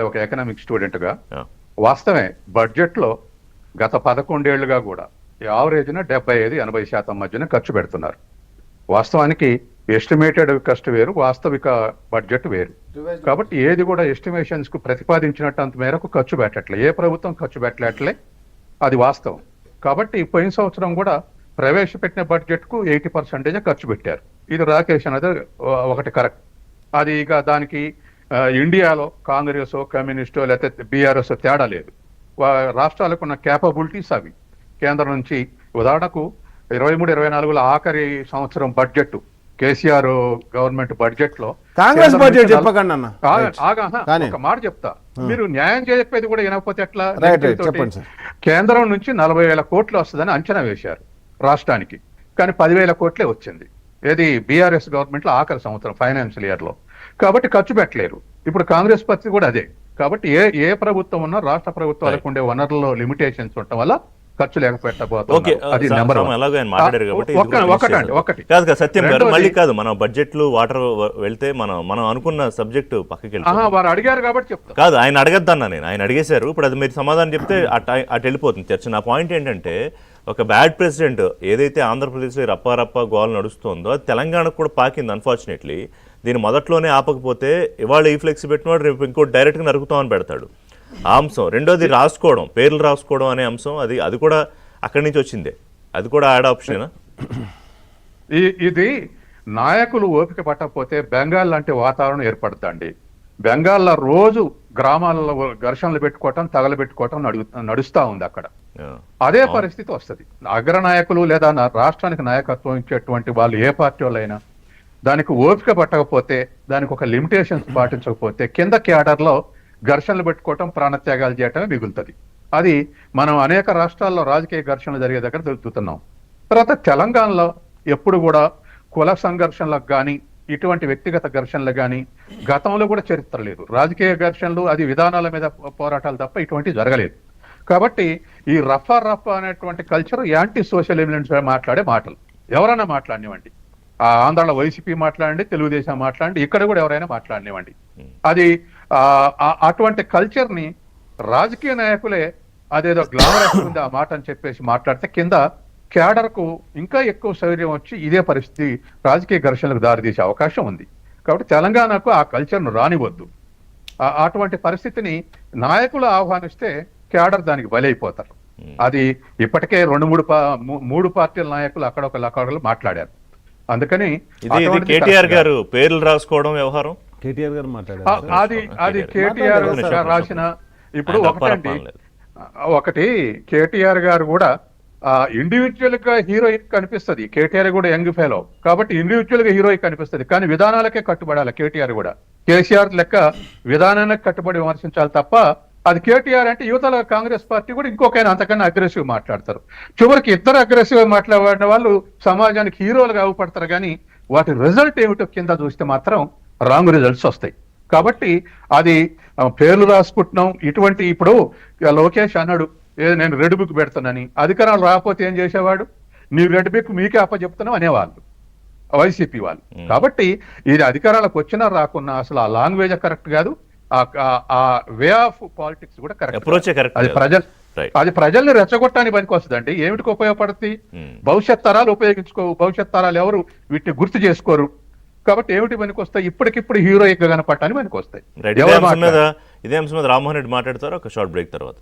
ఒక ఎకనామిక్ స్టూడెంట్గా వాస్తవమే బడ్జెట్లో గత 11 ఏళ్లుగా కూడా యావరేజ్న 75-80% మధ్యన ఖర్చు పెడుతున్నారు. వాస్తవానికి ఎస్టిమేటెడ్ కాస్ట్ వేరు, వాస్తవిక బడ్జెట్ వేరు. కాబట్టి ఏది కూడా ఎస్టిమేషన్స్ కు ప్రతిపాదించినట్టు అంత మేరకు ఖర్చు పెట్టట్లే, ఏ ప్రభుత్వం ఖర్చు పెట్టట్లే, అది వాస్తవం. కాబట్టి పోయిన సంవత్సరం కూడా ప్రవేశపెట్టిన బడ్జెట్ కు 80% ఖర్చు పెట్టారు. ఇది రాకేష్ అనేది ఒకటి కరెక్ట్. అది ఇక దానికి ఇండియాలో కాంగ్రెస్ కమ్యూనిస్టో లేకపోతే బీఆర్ఎస్ తేడా లేదు. రాష్ట్రాలకు ఉన్న క్యాపబిలిటీస్ అవి. కేంద్రం నుంచి ఉదాహరణకు 23-24 ఆఖరి సంవత్సరం బడ్జెట్ కేసీఆర్ గవర్నమెంట్ బడ్జెట్ లో కాంగ్రెస్ బడ్జెట్ చెప్పకండి అన్న. ఒక మాట చెప్తా, మీరు న్యాయం చెప్పేది కూడా వినకపోతే ఎట్లా? చెప్పండి. కేంద్రం నుంచి 40,000 కోట్లు వస్తుందని అంచనా వేశారు రాష్ట్రానికి, కానీ 10,000 కోట్లే వచ్చింది. ఏది బీఆర్ఎస్ గవర్నమెంట్ లో ఆఖరి సంవత్సరం ఫైనాన్షియల్ ఇయర్ లో. కాబట్టి ఖర్చు పెట్టలేరు. ఇప్పుడు కాంగ్రెస్ పరిస్థితి కూడా అదే. కాబట్టి ఏ ప్రభుత్వం ఉన్నా రాష్ట్ర ప్రభుత్వాలకు ఉండే వనరుల్లో లిమిటేషన్స్ ఉండటం వల్ల ఖర్చు లేకపోతే సత్యం గారు మళ్ళీ కాదు, మన బడ్జెట్లు వాటర్ వెళ్తే మనం అనుకున్న సబ్జెక్టు పక్కకి వెళ్తాం. వారు అడిగారు కాబట్టి చెప్తా. కాదు, ఆయన అడగద్దన్నా నేను, ఆయన అడిగేశారు. ఇప్పుడు అది మీరు సమాధానం చెప్తే అటు వెళ్ళిపోతుంది చర్చ. నా పాయింట్ ఏంటంటే, ఒక బ్యాడ్ ప్రెసిడెంట్ ఏదైతే ఆంధ్రప్రదేశ్లో రప్ప గోల్ నడుస్తుందో అది తెలంగాణకు కూడా పాకింది అన్ఫార్చునేట్లీ. దీన్ని మొదట్లోనే ఆపకపోతే ఇవాళ ఈ ఫ్లెక్స్ పెట్టినవాడు రేపు ఇంకోటి డైరెక్ట్గా నరుకుతామని పెడతాడు. ఆ అంశం. రెండోది రాసుకోవడం, పేర్లు రాసుకోవడం అనే అంశం, అది కూడా అక్కడి నుంచి వచ్చిందే. అది కూడా యాడ్ ఆప్షనేనా? ఇది నాయకులు ఓపిక పట్టకపోతే బెంగాల్ లాంటి వాతావరణం ఏర్పడుతుంది. బెంగాల్లో రోజు గ్రామాలలో ఘర్షణలు పెట్టుకోవటం, తగలబెట్టుకోవటం నడుస్తూ ఉంది అక్కడ. అదే పరిస్థితి వస్తుంది. అగ్రనాయకులు లేదా రాష్ట్రానికి నాయకత్వం ఇచ్చేటువంటి వాళ్ళు ఏ పార్టీ వాళ్ళైనా దానికి ఓపిక పట్టకపోతే, దానికి ఒక లిమిటేషన్స్ పాటించకపోతే కింద క్యాడర్లో ఘర్షణలు పెట్టుకోవటం, ప్రాణత్యాగాలు చేయటమే మిగులుతుంది. అది మనం అనేక రాష్ట్రాల్లో రాజకీయ ఘర్షణలు జరిగే దగ్గర తెలుపుతున్నాం. తర్వాత తెలంగాణలో ఎప్పుడు కూడా కుల సంఘర్షణలకు కానీ ఇటువంటి వ్యక్తిగత ఘర్షణలు కానీ గతంలో కూడా చరిత్ర లేదు. రాజకీయ ఘర్షణలు అది విధానాల మీద పోరాటాలు తప్ప ఇటువంటివి జరగలేదు. కాబట్టి ఈ రఫా అనేటువంటి కల్చర్ యాంటీ సోషల్ ఎలిమెంట్స్ మాట్లాడే మాటలు. ఎవరైనా మాట్లాడినివ్వండి, ఆంధ్రాలో వైసీపీ మాట్లాడండి, తెలుగుదేశం మాట్లాడండి, ఇక్కడ కూడా ఎవరైనా మాట్లాడినివ్వండి. అది అటువంటి కల్చర్ ని రాజకీయ నాయకులే అదేదో గ్లామరస్ ఉంది ఆ మాట అని చెప్పేసి మాట్లాడితే కింద క్యాడర్ కు ఇంకా ఎక్కువ శౌర్యం వచ్చి ఇదే పరిస్థితి రాజకీయ ఘర్షణలకు దారితీసే అవకాశం ఉంది. కాబట్టి తెలంగాణకు ఆ కల్చర్ను రానివద్దు. అటువంటి పరిస్థితిని నాయకులు ఆహ్వానిస్తే క్యాడర్ దానికి బలైపోతారు. అది ఇప్పటికే 2-3 పార్టీల నాయకులు అక్కడ మాట్లాడారు. అందుకని కేటీఆర్ గారు పేర్లు రాసుకోవడం వ్యవహారం కేటీఆర్ గారు మాట్లాడారు. అది కేటీఆర్ రాసిన. ఇప్పుడు ఒకటి కేటీఆర్ గారు కూడా ఇండివిజువల్ గా హీరోయిన్ కనిపిస్తుంది. కేటీఆర్ కూడా యంగ్ ఫెలో కాబట్టి ఇండివిజువల్ గా హీరోయిన్ కనిపిస్తుంది, కానీ విధానాలకే కట్టుబడాలి. కేటీఆర్ కూడా కేసీఆర్ లెక్క విధానానికి కట్టుబడి విమర్శించాలి తప్ప అది కేటీఆర్ అంటే యువతల కాంగ్రెస్ పార్టీ కూడా ఇంకొకైనా అంతకన్నా అగ్రెసివ్ మాట్లాడతారు. చివరికి ఇద్దరు అగ్రెసివ్ మాట్లాడిన వాళ్ళు సమాజానికి హీరోలుగా అవపడతారు, కానీ వాటి రిజల్ట్ ఏమిటో కింద చూస్తే మాత్రం రాంగ్ రిజల్ట్స్ వస్తాయి. కాబట్టి అది పేర్లు రాసుకుంటున్నాం ఇటువంటి. ఇప్పుడు లోకేష్ అన్నాడు నేను రెడ్ బుక్ పెడతానని, అధికారాలు రాకపోతే ఏం చేసేవాడు? నీ రెడ్ బుక్ మీకే అప్పచెప్తున్నావు అనేవాళ్ళు వైసీపీ వాళ్ళు. కాబట్టి ఇది అధికారాలకు వచ్చినా రాకున్నా అసలు ఆ లాంగ్వేజ్ కరెక్ట్ కాదు, ఆ వే ఆఫ్ పాలిటిక్స్ కూడా కరెక్ట్. అది ప్రజల్ని రెచ్చగొట్టడానికి పనికి వస్తుందండి. ఏమిటికి ఉపయోగపడుతుంది? భవిష్యత్ తరాలు ఉపయోగించుకోవు. భవిష్యత్ తరాలు ఎవరు వీటిని గుర్తు చేసుకోరు. కాబట్టి ఏమిటి పనికి వస్తాయి? ఇప్పటికిప్పుడు హీరోయిక్ గా కనపడటానికి పనికి వస్తాయి. ఇదే అంశం మీద రామ్మోహన్ రెడ్డి మాట్లాడతారు. ఒక షార్ట్ బ్రేక్ తర్వాత.